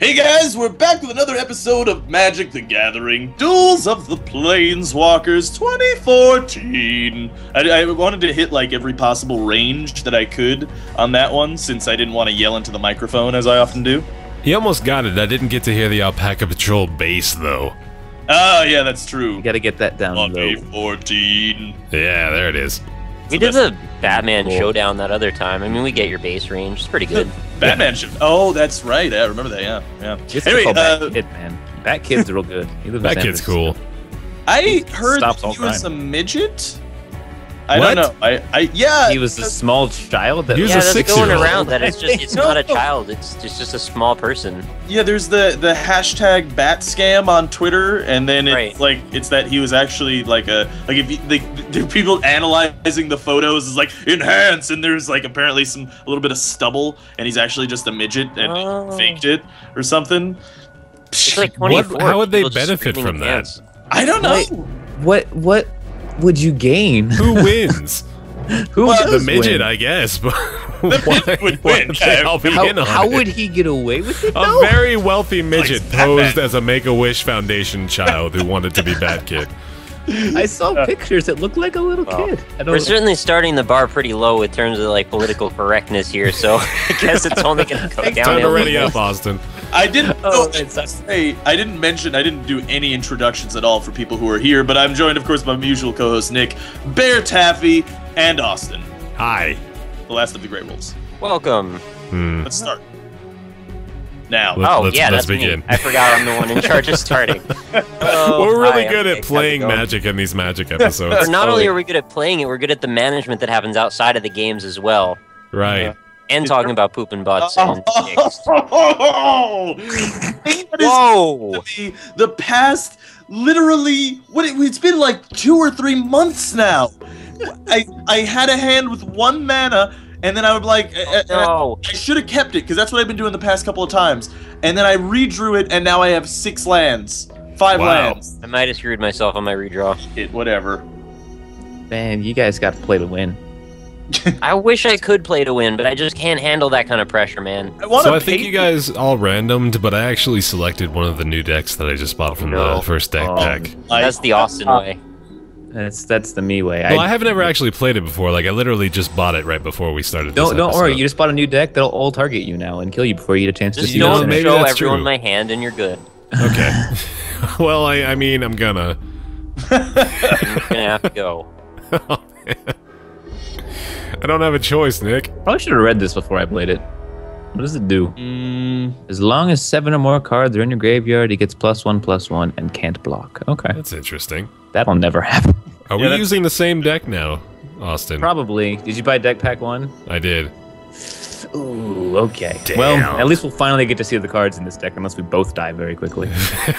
Hey guys, we're back with another episode of Magic the Gathering Duels of the Planeswalkers 2014. I wanted to hit like every possible range that I could on that one since I didn't want to yell into the microphone as I often do. He almost got it. I didn't get to hear the Alpaca Patrol bass though. Oh yeah, that's true. You gotta get that down low. 2014. Yeah, there it is. We did the Batman showdown that other time. I mean, we get your base range. It's pretty good. Batman show. Oh, that's right. I remember that. Yeah. Anyway, Bat Kid, man. Bat Kid's real good. That kid's cool. I heard that he was a midget. I What? don't know. Yeah. He was a small child. That He was Yeah, a that's 6-year-old. going around that it's not a child. It's just a small person. Yeah, there's the hashtag bat scam on Twitter, and then it's Right. it's that he was actually like if you, there are people analyzing the photos is like enhance, and there's like apparently a little bit of stubble, and he's actually just a midget and faked it or something. It's like 24. How would they people just benefit screaming from that? enhance. I don't know. What would you gain? Who wins? Who Well, does The midget, win? I guess. But midget would win. How would he get away with it? A though? very wealthy midget Batman. posed as a Make-A-Wish Foundation child who wanted to be Bat Kid. I saw pictures. It looked like a little kid. We're certainly starting the bar pretty low in terms of like political correctness here, so I guess it's only going to go down. Time to ready up, Austin. I didn't. Oh, Hey, I didn't do any introductions at all for people who are here, but I'm joined, of course, by my usual co-host Nick, BaerTaffy, and Austin, Hi. the last of the Grey Wolves. Welcome. Let's start now. Let's that's begin. me. I forgot I'm the one in charge of starting. We're really Hi, good I'm at Nick. playing How's it going? Magic in these Magic episodes. But not only are we good at playing it, we're good at the management that happens outside of the games as well. Right. And talking about poop and butts and dicks. Oh, Whoa! the past literally it's been like 2 or 3 months now. I had a hand with 1 mana, and then I would like No. I should have kept it because that's what I've been doing the past couple of times, and then I redrew it, and now I have 6 lands, 5 Wow. lands. I might have screwed myself on my redraw. Whatever. Man, you guys got to play to win. I wish I could play to win, but I just can't handle that kind of pressure, man. So I think you guys all randomed, but I actually selected one of the new decks that I just bought from the first deck pack. That's the Austin way. That's the me way. Well, I haven't ever actually played it before. Like, I literally just bought it right before we started this Don't worry. episode. You just bought a new deck that'll all target you now and kill you before you get a chance to Just see know, what's don't in maybe it. show that's everyone true. my hand and you're good. Okay. Well, I mean, I'm gonna. You're gonna have to go. I don't have a choice, Nick. Probably should have read this before I played it. What does it do? As long as 7 or more cards are in your graveyard, it gets +1/+1 and can't block. Okay, That's interesting. that'll never happen. Are we using the same deck now, Austin? Probably. Did you buy deck pack 1? I did. Ooh, okay. Damn. Well, at least we'll finally get to see the cards in this deck, unless we both die very quickly.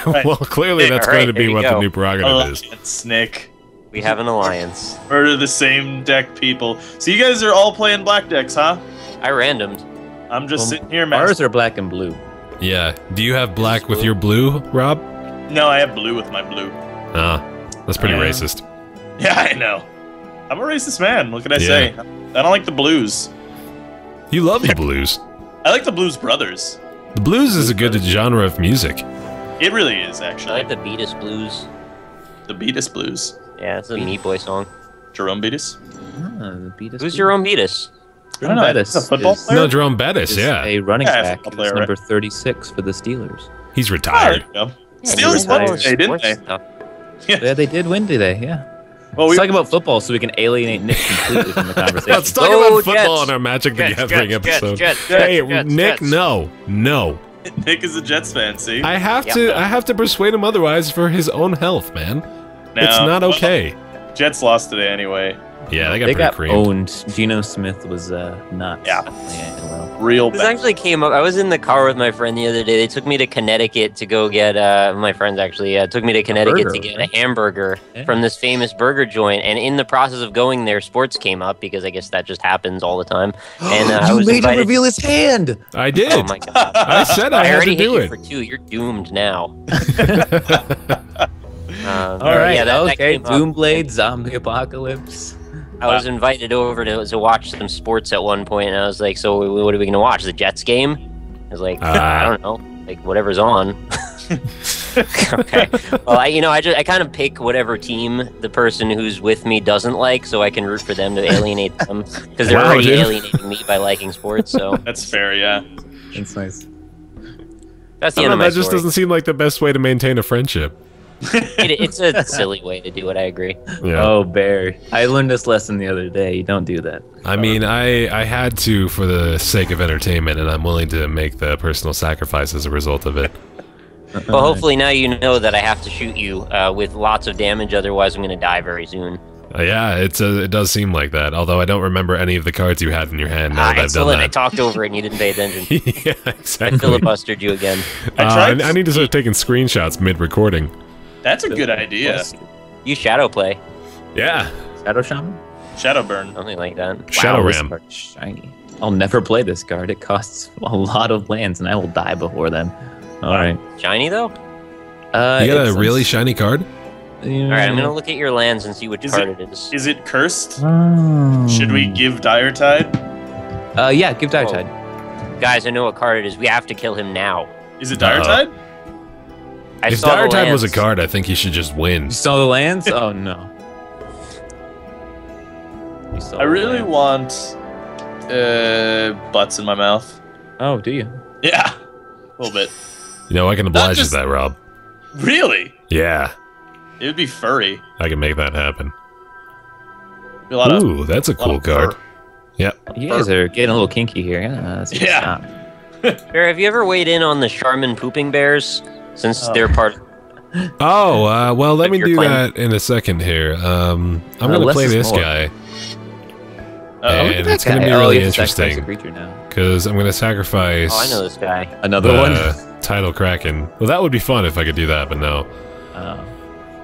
Well, clearly that's All right, going to be here we what go. the new prerogative is. Alliance, Nick. We have an alliance. Murder the same deck people. So you guys are all playing black decks, huh? I randomed. I'm just Well, sitting here, man. Ours are black and blue. Yeah. Do you have black with your blue, Rob? No, I have blue with my blue. Ah, that's pretty Yeah. racist. Yeah, I know. I'm a racist man. What can I Yeah. say? I don't like the blues. You love the blues. I like the Blues Brothers. The blues is a good genre of music. It really is, I actually. like the Beatus Blues. The Beatus Blues. Yeah, it's a Meat Boy song. Jerome Beatus? The Beatus Who's your own Beatus? I don't know. Bettis Is a football is- player? No, Jerome Bettis, is yeah. a running Yeah, back. football He's player, number 36 for the Steelers. He's Oh, there retired. you go. Yeah, Steelers he won knows today, didn't sports they? stuff. Yeah, they did win today. Yeah. Well, Let's talk about football so we can alienate Nick completely from the conversation. Let's talk Go about football Jets. in our Magic the Jets, Gathering Jets, episode. Jets, Hey, Jets, Nick, Jets. no. Nick is a Jets fan, see? I have to persuade him otherwise for his own health, man. No. It's not Well, okay. Jets lost today anyway. Yeah, they They got got pretty creamed. owned. Geno Smith was not Yeah. playing well. Real This bad. actually came up. I was in the car with my friend the other day. They took me to Connecticut to go get, my friends actually took me to Connecticut burger, to get right? a hamburger Yeah. from this famous burger joint. And in the process of going there, sports came up because I guess that just happens all the time. And I was invited. his hand. I did. Oh my god! I said I I had to already hit do you it. for 2. You're doomed now. All right. Yeah, that okay. came up. Doomblade, zombie apocalypse. I was invited over to watch some sports at one point, and I was like, "So what are we gonna watch? The Jets game?" I was like, "I don't know." like whatever's on. Okay. Well, I kind of pick whatever team the person who's with me doesn't like, so I can root for them to alienate them because they're already alienating me by liking sports. So that's fair. Yeah. That's nice. That's the end of my That just doesn't seem like the best way to maintain a friendship. It's a silly way to do it. I agree. Yeah. Oh, Baer. I learned this lesson the other day. You don't do that. I mean, I had to for the sake of entertainment, and I'm willing to make the personal sacrifice as a result of it. Well, hopefully now you know that I have to shoot you with lots of damage, otherwise I'm going to die very soon. Yeah, it does seem like that, although I don't remember any of the cards you had in your hand now that I've done that. I talked over it and you didn't pay attention. Yeah, exactly. I filibustered you again. I need to start taking screenshots mid-recording. That's a good idea. You shadow play. Yeah. Shadow Shaman? Shadow burn. Something like that. Shadow This Ram. card's shiny. I'll never play this card. It costs a lot of lands, and I will die before then. All right. Shiny though? You got a really shiny card? All right, I'm gonna look at your lands and see which card it is. Is it cursed? Oh. Should we give Dire Tide? Yeah, give Dire Tide. Guys, I know what card it is. We have to kill him now. Is it Dire Tide? If Dire Tide was a card, I think he should just win. You saw the lands? Oh no. I really want butts in my mouth. Oh, do you? Yeah, a little bit. You know, I can oblige with that, Rob. Really? Yeah. It would be furry. I can make that happen. Ooh, that's a cool card. Yep. You guys are getting a little kinky here. Yeah. Baer, have you ever weighed in on the Charmin pooping bears? Since they're part. Oh, well, let me do that in a second here. I'm gonna play this guy. And it's gonna be really interesting because I'm gonna sacrifice. Oh, I know this guy. Another one. Tidal Kraken. Well, that would be fun if I could do that, but no.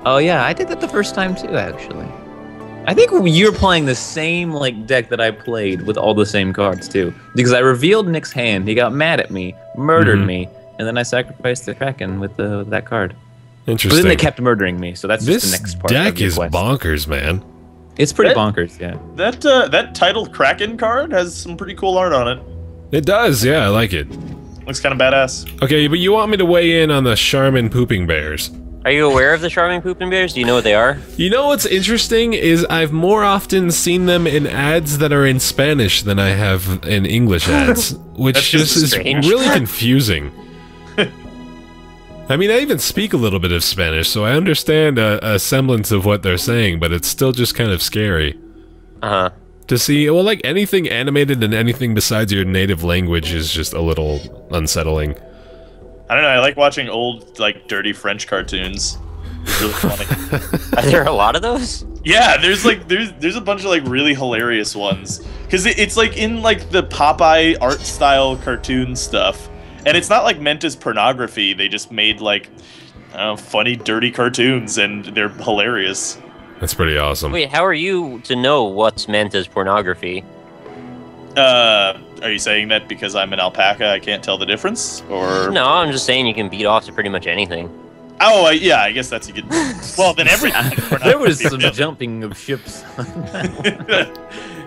Oh yeah, I did that the first time too, actually. I think you're playing the same deck that I played with all the same cards too, because I revealed Nick's hand. He got mad at me, murdered me, and then I sacrificed the Kraken with that card. Interesting. But then they kept murdering me, so that's just the next part. This deck is bonkers, man. It's pretty bonkers, yeah. That Tidal Kraken card has some pretty cool art on it. It does, yeah, I like it. Looks kind of badass. Okay, but you want me to weigh in on the Charmin pooping bears? Are you aware of the Charmin pooping bears? Do you know what they are? You know what's interesting is I've more often seen them in ads that are in Spanish than I have in English ads, which just is really confusing. I mean, I even speak a little bit of Spanish, so I understand a semblance of what they're saying, but it's still just kind of scary. Uh-huh. To see, well, like, anything animated and anything besides your native language is just a little unsettling. I don't know, I like watching old, like, dirty French cartoons. It's really funny. Are there a lot of those? Yeah, there's a bunch of, like, really hilarious ones. Because it's, like, in, like, the Popeye art-style cartoon stuff. And it's not, like, meant as pornography. They just made, like, funny, dirty cartoons, and they're hilarious. That's pretty awesome. Wait, how are you to know what's meant as pornography? Are you saying that because I'm an alpaca I can't tell the difference? Or no, I'm just saying you can beat off to pretty much anything. Oh, yeah, I guess that's a good... Well, then everything... There was some jumping of ships.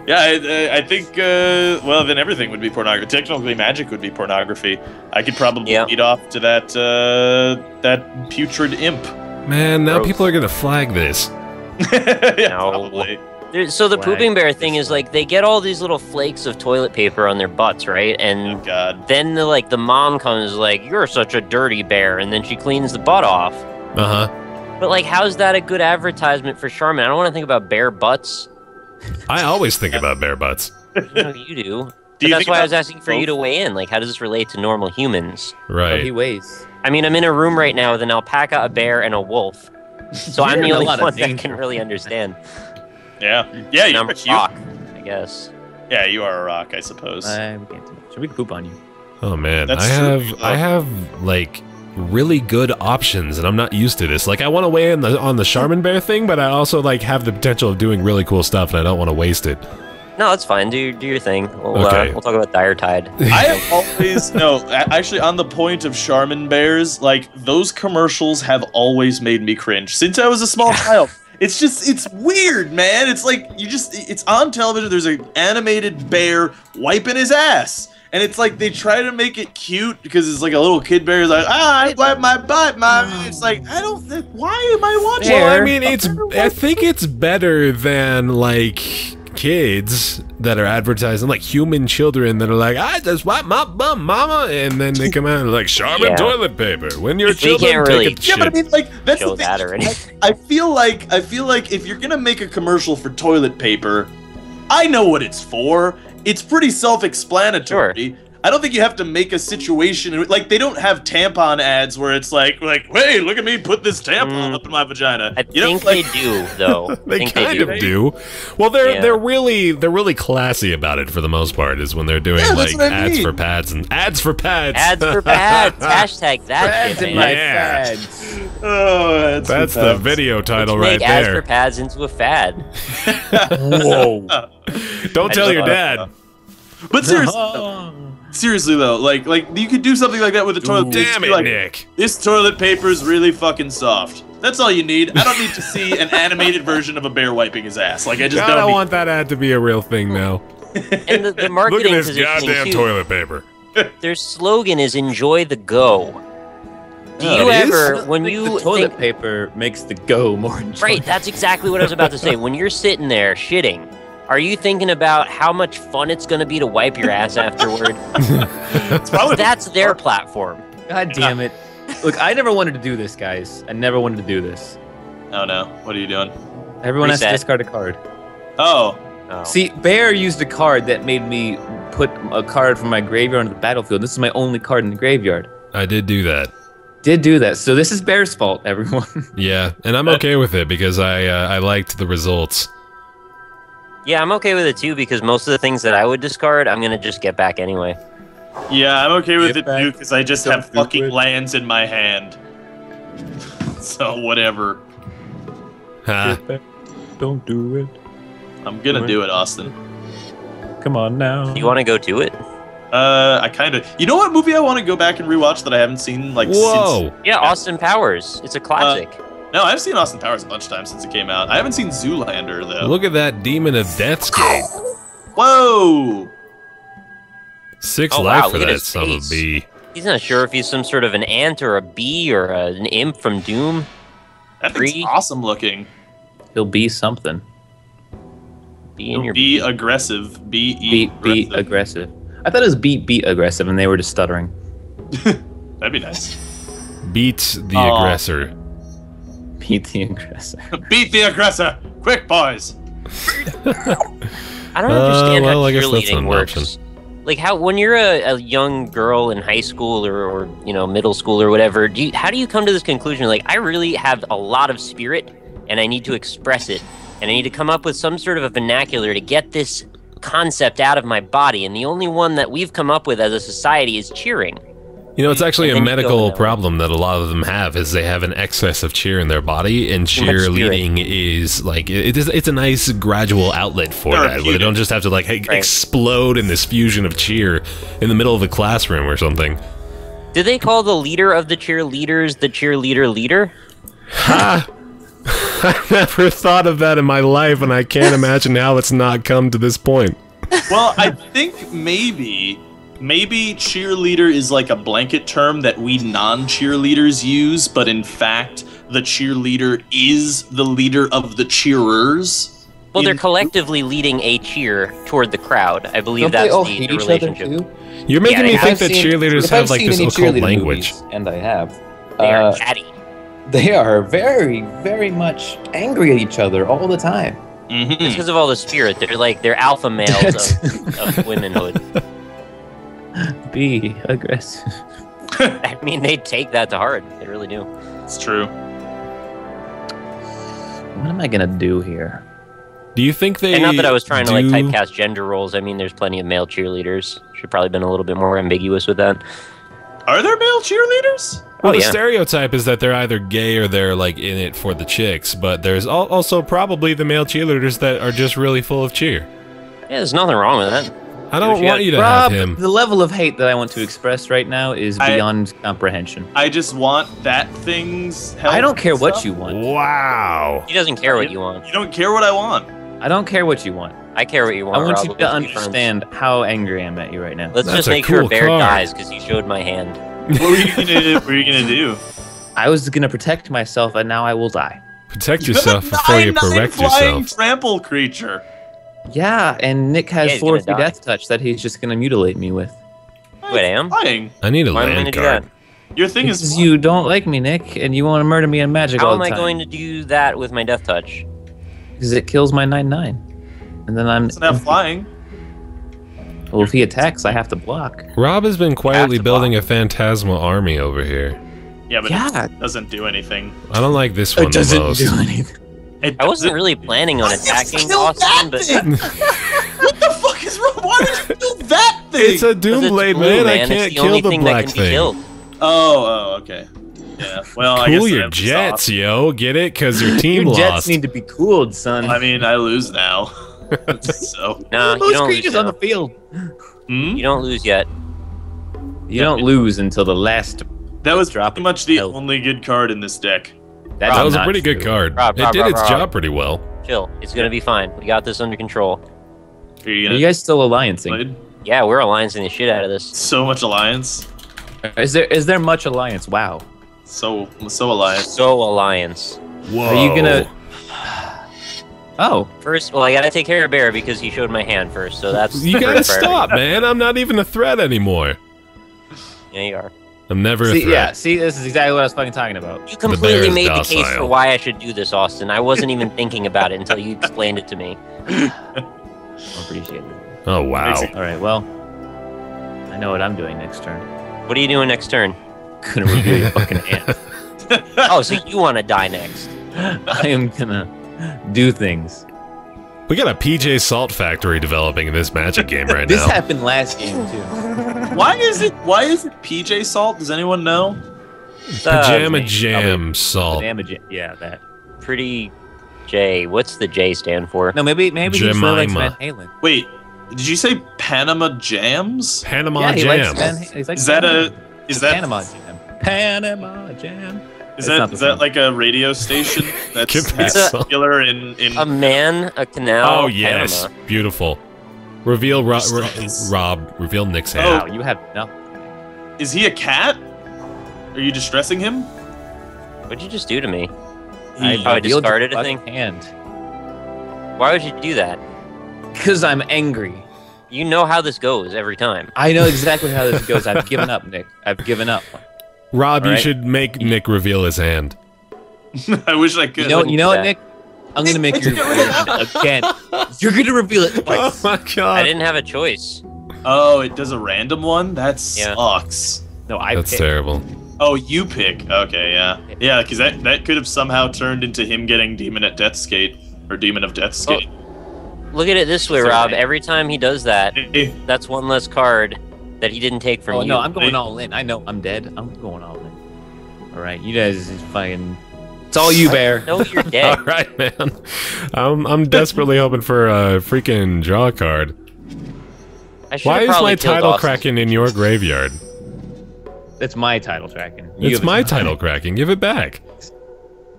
Yeah, I think, well, then everything would be pornography. Technically, magic would be pornography. I could probably beat off to that, that putrid imp. Man, now people are gonna flag this. Yeah, probably. So the pooping bear thing is, like, they get all these little flakes of toilet paper on their butts, right? And then the mom comes like, "You're such a dirty bear," and then she cleans the butt off. But like, how's that a good advertisement for Charmin? I don't want to think about bear butts. I always think about bear butts. No, you do. But that's why I was asking for you to weigh in. Like, how does this relate to normal humans? Right. Oh, he weighs. I mean, I'm in a room right now with an alpaca, a bear, and a wolf. So I'm the only one that can really understand. Yeah, I'm a rock, I guess. Yeah, you are a rock, I suppose. Should we poop on you? Oh man, That's I have like really good options, and I'm not used to this. Like, I want to weigh in on the Charmin bear thing, but I also like have the potential of doing really cool stuff, and I don't want to waste it. No, it's fine. Do your thing. We'll talk about Dire Tide. I have always actually, on the point of Charmin bears, like, those commercials have always made me cringe since I was a small child. It's weird, man. It's like, it's on television, there's an animated bear wiping his ass. And it's like they try to make it cute because it's like a little kid bear is like, I wipe my butt, mom. It's like, I don't think, why am I watching? Well, I mean, I think it's better than like kids that are advertising, like human children that are like, I just wipe my bum, mama, and then they come out and like Charmin toilet paper. When your children take a shit. Yeah, but I mean, like that's show the thing. that or anything. I feel like if you're gonna make a commercial for toilet paper, I know what it's for. It's pretty self-explanatory. Sure. I don't think you have to make a situation like they don't have tampon ads where it's like, hey, look at me put this tampon up in my vagina. I think they do though. They kind of do. Well, they're really classy about it for the most part. Is when they're doing like ads for pads and ads for pads. Ads for pads. Hashtag that pads shit, in my pads. Oh, that's the video title right make there. Ads for pads into a fad. Whoa! Don't tell your dad. But seriously though, like you could do something like that with a toilet paper. Damn it, like, Nick! This toilet paper is really fucking soft. That's all you need. I don't need to see an animated version of a bear wiping his ass. Like I just don't. I want that ad to be a real thing now. And the marketing. Look at this goddamn toilet paper. Their slogan is "Enjoy the go." Do you ever, when you the toilet paper makes the go more enjoyable? Right, that's exactly what I was about to say. When you're sitting there shitting, are you thinking about how much fun it's going to be to wipe your ass afterward? That's their platform. God damn it. Look, I never wanted to do this, guys. I never wanted to do this. Oh no, what are you doing? Everyone has to discard a card. Oh. See, Baer used a card that made me put a card from my graveyard on the battlefield. This is my only card in the graveyard. I did do that. So this is Baer's fault, everyone. Yeah, and I'm okay with it because I liked the results. Yeah, I'm okay with it too because most of the things that I would discard, I'm gonna just get back anyway. Yeah, I'm okay with it too because I just have fucking lands in my hand. So whatever. Don't do it. I'm gonna do it, Austin. Come on now. You want to go to it? I kind of. You know what movie I want to go back and rewatch that I haven't seen like since? Yeah, Austin Powers. It's a classic. No, I've seen Austin Powers a bunch of times since it came out. I haven't seen Zoolander though. Look at that Demon of Death's Gate. Whoa! 6 life for that son of a bee. He's not sure if he's some sort of an ant or a bee or an imp from Doom. That thing's awesome looking. He'll be something. Be aggressive. Be aggressive. I thought it was beat aggressive, and they were just stuttering. That'd be nice. Beat the aggressor. Beat the aggressor. Beat the aggressor! Quick, boys! I don't understand how cheerleading works. Like how when you're a young girl in high school or middle school or whatever, how do you come to this conclusion? Like I really have a lot of spirit, and I need to express it, and I need to come up with some sort of a vernacular to get this concept out of my body, and the only one that we've come up with as a society is cheering. You know, it's actually a medical problem that a lot of them have, is they have an excess of cheer in their body, and cheerleading is like it's a nice gradual outlet for that, where they don't just have to like explode in this fusion of cheer in the middle of a classroom or something. Do they call the leader of the cheerleaders the cheerleader leader? Ha! I never thought of that in my life, and I can't imagine how it's not come to this point. Well, I think maybe cheerleader is like a blanket term that we non-cheerleaders use, but in fact, the cheerleader is the leader of the cheerers. Well, they're collectively leading a cheer toward the crowd. I believe that's the relationship. You're making me think that cheerleaders have like this occult language. And I have. They are catty. They are very, very much angry at each other all the time. Mm-hmm. It's because of all the spirit. They're alpha males of womanhood. Be aggressive. I mean, they take that to heart. They really do. It's true. What am I gonna do here? Do you think they? And not that I was trying to like typecast gender roles. I mean, there's plenty of male cheerleaders. Should probably been a little bit more ambiguous with that. Are there male cheerleaders? Well, the stereotype is that they're either gay or they're like in it for the chicks, but there's also probably the male cheerleaders that are just really full of cheer. Yeah, there's nothing wrong with that. I don't want you to have him. The level of hate that I want to express right now is beyond comprehension. I just want that thing's health. I don't care what you want. Wow. He doesn't care what you want. You don't care what I want. I don't care what you want. I care what you want. I want Rob. you to understand how angry I am at you right now. Let's just make sure Baer dies because he showed my hand. What were you gonna do? I was gonna protect myself, and now I will die. Protect yourself before you correct flying yourself. Trample creature. Yeah, and Nick has 4 death touch that he's just gonna mutilate me with. Wait, I am? Flying. I need a land card. Your thing is you don't like me, Nick, and you want to murder me in magic all the time. How am I going to do that with my death touch? Because it kills my 9/9, and then I'm. Doesn't have flying. Well, if he attacks, I have to block. Rob has been quietly building a phantasmal army over here. Yeah, but it doesn't do anything. I don't like this one the most. It doesn't do anything. I wasn't really planning on attacking Austin, but... What the fuck is wrong? Why did you do that thing? It's a Doomblade, man. I can't kill the black thing. Oh, okay. Yeah, well, I guess cool your jets, yo. Get it? Because your team your lost. Jets need to be cooled, son. I mean, I lose now. So. No, you don't lose on the field. You don't lose yet. You don't lose until the last. That was pretty much the only good card in this deck. That was a pretty good card. It did its job pretty well. Chill. It's gonna be fine. We got this under control. Are you guys still alliancing? Yeah, we're alliancing the shit out of this. So much alliance. Is there much alliance? Wow. So alliance. So alliance. Whoa. Are you gonna? Oh. First, well, I gotta take care of Baer because he showed my hand first. So that's. You gotta stop, man. I'm not even a threat anymore. Yeah, you are. I'm never a threat. Yeah, see, this is exactly what I was fucking talking about. You completely made the case for why I should do this, Austin. I wasn't even thinking about it until you explained it to me. I appreciate it. Oh, wow. All right, well, I know what I'm doing next turn. What are you doing next turn? Gonna reveal your fucking hand. Oh, so you want to die next? I am gonna do things. We got a PJ Salt factory developing in this Magic game right this now. This happened last game too. Why is it PJ Salt? Does anyone know? Pajama Jam Salt. Pajama Jam, yeah, that. Pretty J. What's the J stand for? No, maybe he's really likes Van Halen. Wait, did you say Panama Jams? Panama Jam. Is that Panama Jam? Panama Jam. Is that like a radio station that's popular in a man, a canal? Oh yes, Panama. Beautiful. Reveal Rob. Reveal Nick's hand. Oh, you have no. Is he a cat? Are you distressing him? What'd you just do to me? I discarded a thing. Hand. Why would you do that? Because I'm angry. You know how this goes every time. I know exactly how this goes. I've given up, Nick. I've given up. Rob, you should make Nick reveal his hand. I wish I could. You know what, Nick? I'm gonna make you reveal it again. You're gonna reveal it twice. Oh my god! I didn't have a choice. Oh, it does a random one? That sucks. No, That's terrible. Oh, you pick. Okay, yeah. Yeah, because that could have somehow turned into him getting Demon at Death's Gate. Or Demon of Death's Gate. Look at it this way, Rob. Every time he does that, that's one less card that he didn't take from you. Oh, no, I'm going all in. I know I'm dead. I'm going all in. Alright, you guys is fucking... It's all you, Baer. No, you're dead. Alright, man. I'm desperately hoping for a freaking draw card. Why is my title cracking in your graveyard? It's my title Kraken. It's my title Kraken. Give it back.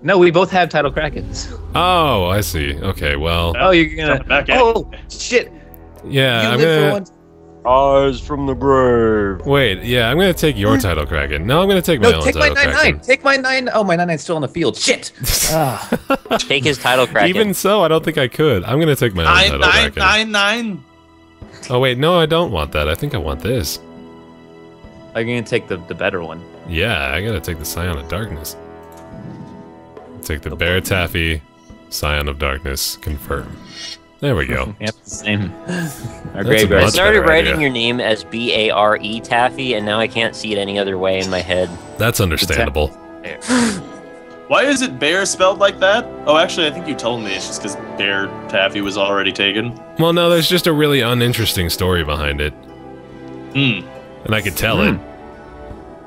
No, we both have title Krakens. Oh, I see. Okay, well... Oh, you're gonna... Oh, shit! Yeah, I'm gonna... Eyes from the grave. Wait, yeah, I'm gonna take your title Kraken. No, I'm gonna take my own title Kraken. Take my 9-9! Take my 9... Oh, my 9-9's still on the field. Shit! Take his title Kraken. Even so, I don't think I could. I'm gonna take my own title Kraken. 9-9-9! Oh, wait, no, I don't want that. I think I want this. Are you gonna take the better one? Yeah, I gotta take the Scion of Darkness. Take the BaerTaffy, Scion of Darkness, confirm. There we go. Yep, the same. I started writing your name as B-A-R-E Taffy, and now I can't see it any other way in my head. That's understandable. Why is it Baer spelled like that? Oh, actually, I think you told me it's just because BaerTaffy was already taken. Well, no, there's just a really uninteresting story behind it. Hmm. And I could tell it.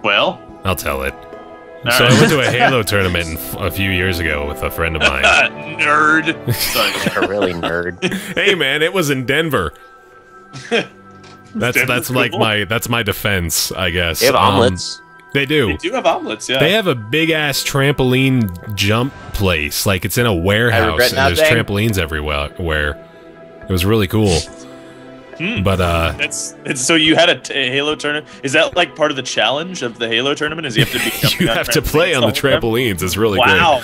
Well? I'll tell it. So I went to a Halo tournament a few years ago with a friend of mine. Nerd. You're a really nerd. Hey man, it was in Denver. That's like my defense, I guess. They have omelets. They do. They do have omelets, yeah. They have a big ass trampoline jump place. Like, it's in a warehouse, and there's trampolines everywhere. It was really cool. But it's so you had a Halo tournament. Is that like part of the challenge of the Halo tournament? Is you have to be you have to play on the trampolines? It's really great. Wow,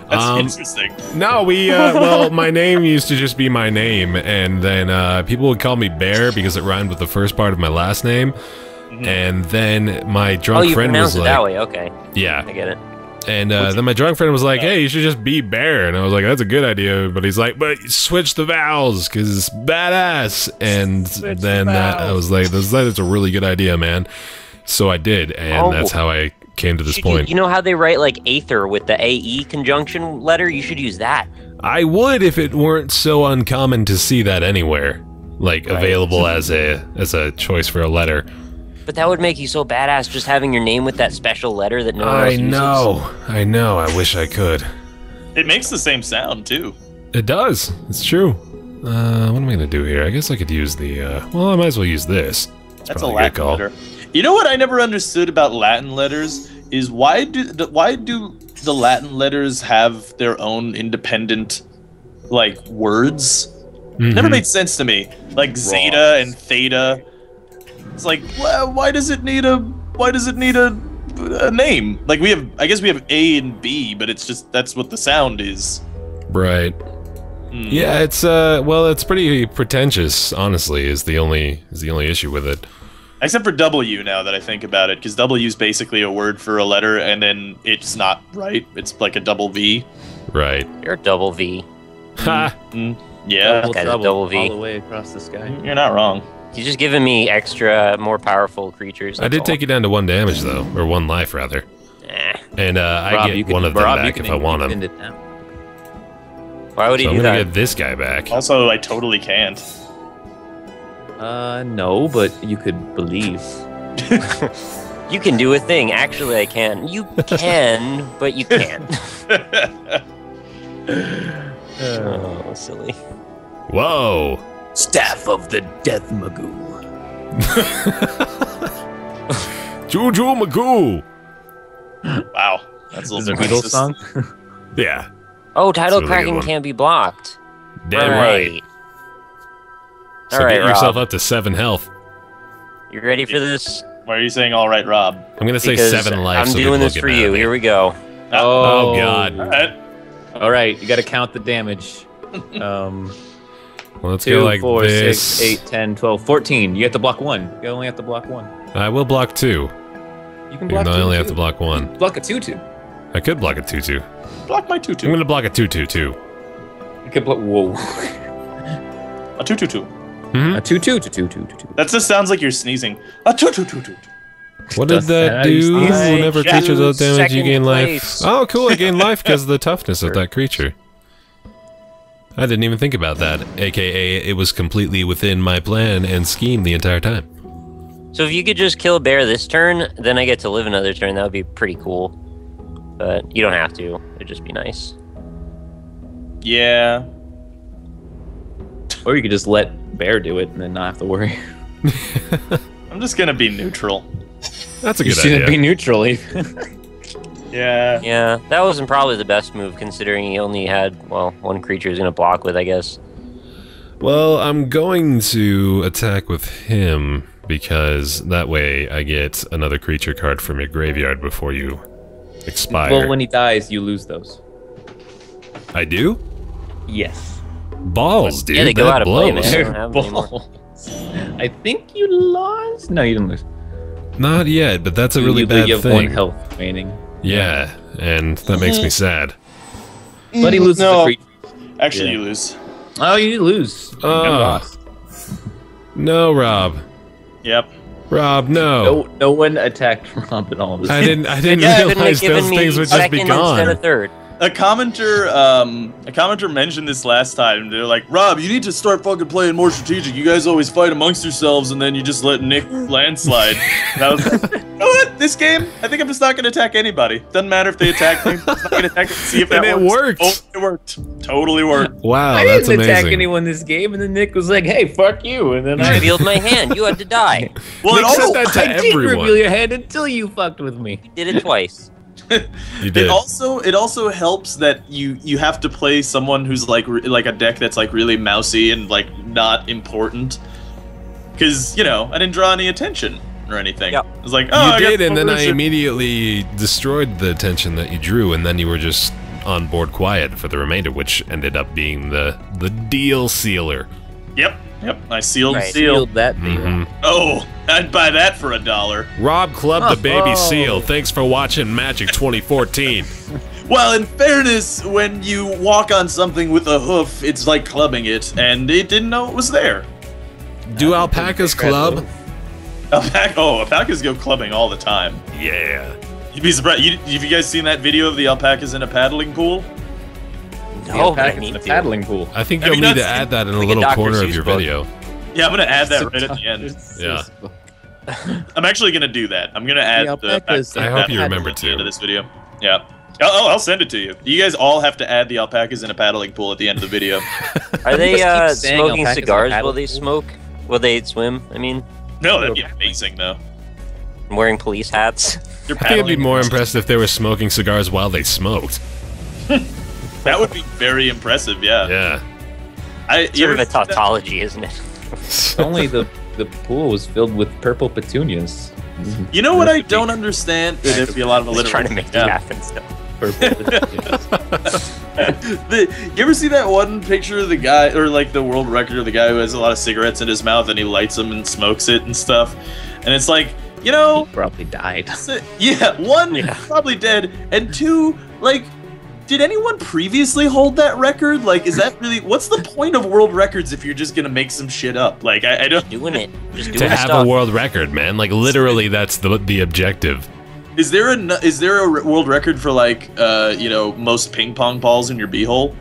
that's interesting. No, we well, my name used to just be my name, and then people would call me Baer because it rhymed with the first part of my last name. And then my drunk friend was like, that way. Okay. Yeah, I get it. And then my drunk friend was like, hey, you should just be Baer. And I was like, that's a good idea. But he's like, but switch the vowels, because it's badass. And then I was like, that's a really good idea, man. So I did, and that's how I came to this point. You know how they write, like, Aether with the AE conjunction letter? You should use that. I would if it weren't so uncommon to see that anywhere. Like, available as a choice for a letter. But that would make you so badass, just having your name with that special letter that no one else uses. I know. I wish I could. It makes the same sound, too. It does. It's true. What am I going to do here? I guess I could use the, well, I might as well use this. That's a Latin letter. You know what I never understood about Latin letters? Is why do the Latin letters have their own independent, like, words? Never made sense to me. Like zeta and theta. It's like, well, why does it need a name? Like I guess we have A and B, but it's just that's what the sound is. Right. Yeah, it's well, it's pretty pretentious, honestly, is the only issue with it. Except for W, now that I think about it, because W is basically a word for a letter, and then it's not right. It's like a double V. Right. You're a double V. Ha. Yeah. Double V all the way across the sky. You're not wrong. You're just giving me extra, more powerful creatures. I did take you down to 1 damage, though. Or 1 life, rather. And I get one of them back if I want them. Why would he do that? I'm gonna get this guy back. Also, I totally can't. No, but you could believe. You can do a thing. Actually, I can. You can, but you can't. Oh, silly. Whoa! Staff of the Death Magoo. Juju Magoo! Wow. That's a little Beatles song? Yeah. Oh, title cracking can't be blocked. Damn right. So Alright, get yourself Rob. up to 7 health. You ready for this? Why are you saying all right, Rob? I'm gonna say 7 life. I'm doing this for you. Here we go. Oh God. Alright, you gotta count the damage. Well, let's 2, go like 4, this. 6, 8, 10, 12, 14. You have to block 1. You only have to block 1. I will block 2. You can block 2. I only have to block 1. Block a 2/2. I could block a 2/2. Block my 2/2. I'm gonna block a 2/2 too. You can block. Whoa. A 2/2. A 2/2 to 2/2. That just sounds like you're sneezing. A 2/2. What did that do? Whenever creatures deal damage, you gain life. Oh, cool! I gain life because of the toughness of that creature. I didn't even think about that. AKA, it was completely within my plan and scheme the entire time. So if you could just kill Baer this turn, then I get to live another turn. That would be pretty cool. But you don't have to. It'd just be nice. Yeah. Or you could just let Baer do it and then not have to worry. I'm just gonna be neutral. That's a good idea. You shouldn't be neutral even. Yeah. Yeah, that wasn't probably the best move considering he only had, well, 1 creature he's gonna block with, I guess. Well, I'm going to attack with him because that way I get another creature card from your graveyard before you expire. Well, when he dies, you lose those. I do? Yes. Balls, dude. Yeah, they go out of play, man. They're balls. I think you lost? No, you didn't lose. Not yet, but that's a really bad you have thing. 1 health remaining. Yeah, and that makes me sad. But he loses the creature. Actually, you lose. Oh, you lose. No, Rob. Yep. Rob, no. No one attacked Rob at all. I didn't realize those things would just be gone. Instead of third. A commenter mentioned this last time. They're like, Rob, you need to start fucking playing more strategic. You guys always fight amongst yourselves, and then you just let Nick landslide. And I was like, you know what? This game, I think I'm just not going to attack anybody. Doesn't matter if they attack me. I'm just not going to attack them. See if that works. It worked. Oh, it worked. Totally worked. Wow, I that's didn't attack amazing. anyone this game, and then Nick was like, "Hey, fuck you," and then I I revealed my hand. You had to die. Well, Nick said that to I did everyone. reveal your hand until you fucked with me. You did it twice. You did. It also helps that you have to play someone who's like a deck that's like really mousy and like not important, because I didn't draw any attention or anything. Yep. It was like, oh, you did, and then I immediately destroyed the attention that you drew, and then you were just on board quiet for the remainder, which ended up being the deal sealer. Yep, I sealed that deal. Oh, I'd buy that for $1. Rob Club the baby seal. Thanks for watching Magic 2014. Well, in fairness, when you walk on something with a hoof, it's like clubbing it, and it didn't know it was there. Do alpacas club? Alpacas go clubbing all the time. Yeah. You'd be surprised. Have you guys seen that video of the alpacas in a paddling pool? No, I need a paddling pool. I think you'll need to add that in a little corner of your video. Yeah, I'm gonna add that right at the end. Yeah. I'm actually gonna do that. I'm gonna add the I hope you remember to end of this video. Yeah. I'll send it to you. You guys all have to add the alpacas in a paddling pool at the end of the video. Are they smoking cigars while they smoke? Will they swim? I mean. No, that'd be amazing, though. Wearing police hats. I think it'd be more impressive if they were smoking cigars while they smoked. That would be very impressive, yeah. Yeah. Sort of a tautology, isn't it? Only the pool was filled with purple petunias. You know what I don't understand? There'd be a lot of alliteration. Trying to make that happen still. You ever see that one picture of the guy, or like the world record of the guy who has a lot of cigarettes in his mouth and he lights them and smokes it and stuff? And it's like, he probably died. Yeah, one, probably dead, and two, like, did anyone previously hold that record? Like, is that really, what's the point of world records if you're just gonna make some shit up? Like, I don't... Doing it. Just doing to have stuff. a world record, man. Like, literally, that's the objective. Is there a world record for, like, most ping pong balls in your beehole?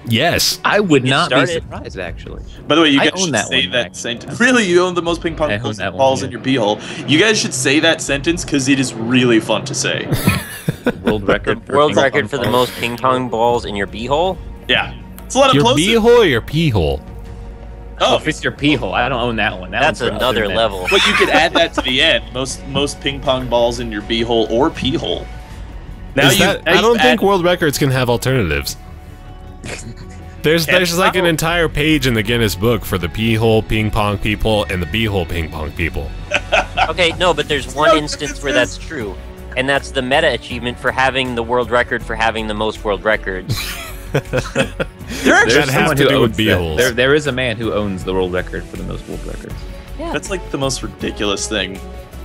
Yes. I would not be surprised, actually. By the way, you guys should say that sentence. Really, you own the most ping pong balls in your beehole. You guys should say that sentence because it is really fun to say. World record for the most ping pong balls in your beehole? Yeah. It's a lot of your beehole or your pee hole? Oh, if it's your pee hole, I don't own that one. That's another level. But you could add that to the end. Most ping pong balls in your beehole or pee hole. I don't think world records can have alternatives. There's like an entire page in the Guinness book for the pee hole ping pong people and the beehole ping pong people. Okay, no, but there's one instance where that's true, and that's the meta achievement for having the world record for having the most world records. That has to do with beeholes. There is a man who owns the world record for the most world records. Yeah. That's like the most ridiculous thing.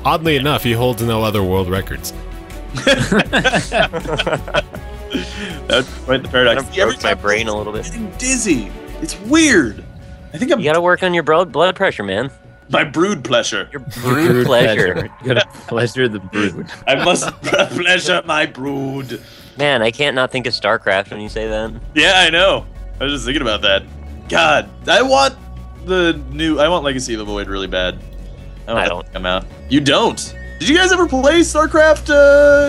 Oddly enough, he holds no other world records. That's quite the paradox. That broke my brain a little bit. I'm getting dizzy. It's weird. I think You gotta work on your blood pressure, man. My brood pleasure. Your brood pleasure. You gotta pleasure the brood. I must pleasure my brood. Man, I can't not think of StarCraft when you say that. Yeah, I know. I was just thinking about that. God, I want Legacy of the Void really bad. I don't. Come out. You don't? Did you guys ever play StarCraft,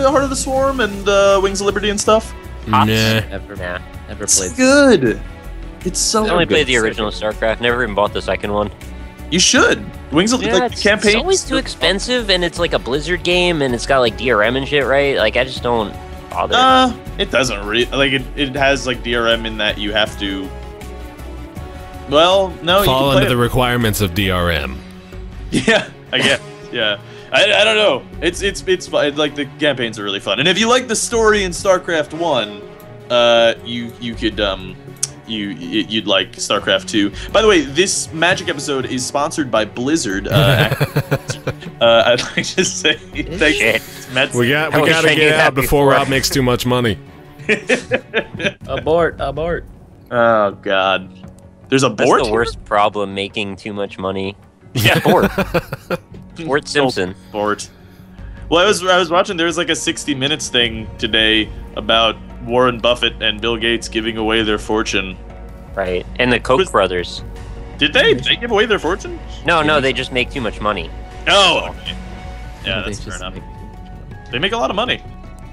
Heart of the Swarm and Wings of Liberty and stuff? Nah. Never played. It's good. It's so good. I only played the original StarCraft. Never even bought the second one. You should. Wings of the campaign. It's always too expensive, and it's like a Blizzard game, and it's got like DRM and shit, right? Like I just don't bother. It doesn't really. Like it has like DRM in that you have to. Well, no. Fall under the requirements of DRM. Yeah, I guess. Yeah. I don't know. It's like the campaigns are really fun, and if you like the story in StarCraft 1, you could you'd like StarCraft 2. By the way, this Magic episode is sponsored by Blizzard. I'd like to say thanks. We gotta get out before Rob makes too much money. Abort. Oh God. There's a board. That's the worst problem, making too much money. Yeah, Bort. Bort Simpson. Bort. Well, I was watching. There was like a 60 Minutes thing today about Warren Buffett and Bill Gates giving away their fortune. Right, and the Koch brothers. Did they? Did they give away their fortune? No, they just make too much money. Oh, okay. Yeah, that's fair enough. They make a lot of money.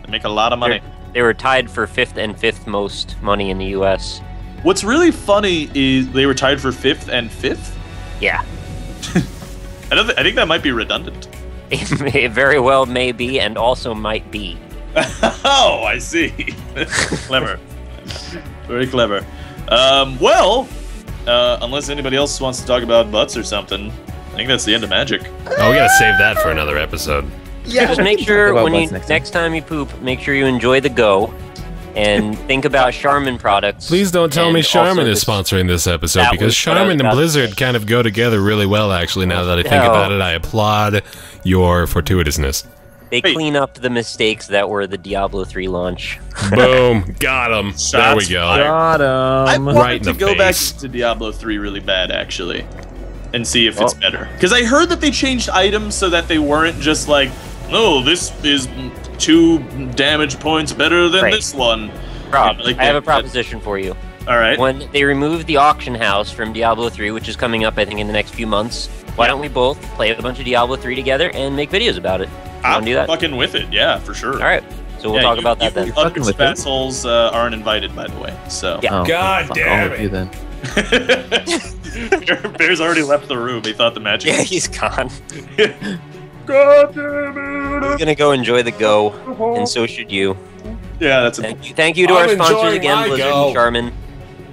They make a lot of money. They were tied for 5th and 5th most money in the U.S. What's really funny is they were tied for 5th and 5th? Yeah. I think that might be redundant. It very well may be, and also might be. Oh, I see. Clever. Very clever. Well, unless anybody else wants to talk about butts or something, I think that's the end of magic. Oh, we gotta save that for another episode. Yeah. Just make sure when you next time you poop, make sure you enjoy the go. And think about Charmin products. Please don't tell me Charmin is sponsoring this episode, because Charmin and Blizzard kind of go together really well, actually, now that I think about it. I applaud your fortuitousness. They clean up the mistakes that were the Diablo 3 launch. Boom. Got him. There we go. Got him. I wanted to go back to Diablo 3 really bad, actually, and see if it's better. Because I heard that they changed items so that they weren't just like, no, this is 2 damage points better than this one. Rob, I have a proposition for you. All right. When they remove the auction house from Diablo 3, which is coming up, I think, in the next few months, why don't we both play a bunch of Diablo 3 together and make videos about it? I'm fucking with it, yeah, for sure. All right, so we'll talk about that then. Fucking assholes aren't invited, by the way. So. Yeah. God damn it. then. Bear's already left the room. He thought the magic. Yeah, he's gone. God damn it! He's gonna go enjoy the go, and so should you. Yeah, that's Thank you to our sponsors again, Blizzard and Charmin.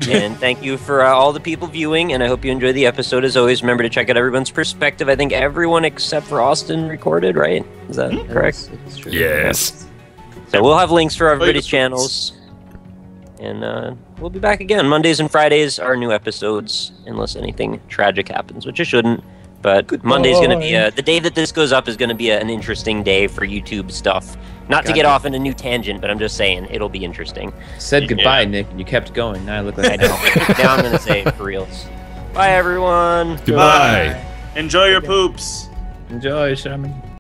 And thank you for all the people viewing, and I hope you enjoyed the episode. As always, remember to check out everyone's perspective. I think everyone except for Austin recorded, right? Is that correct? Yes. So we'll have links for everybody's channels. And we'll be back again. Mondays and Fridays are new episodes, unless anything tragic happens, which it shouldn't. But Monday's going to be the day that this goes up is going to be an interesting day for YouTube stuff. Not to get off in a new tangent, but I'm just saying it'll be interesting. Said goodbye, Nick, and you kept going. Now I look like I know. Now I'm going to say it for reals. Bye, everyone. Goodbye. Enjoy your poops. Enjoy, Sherman.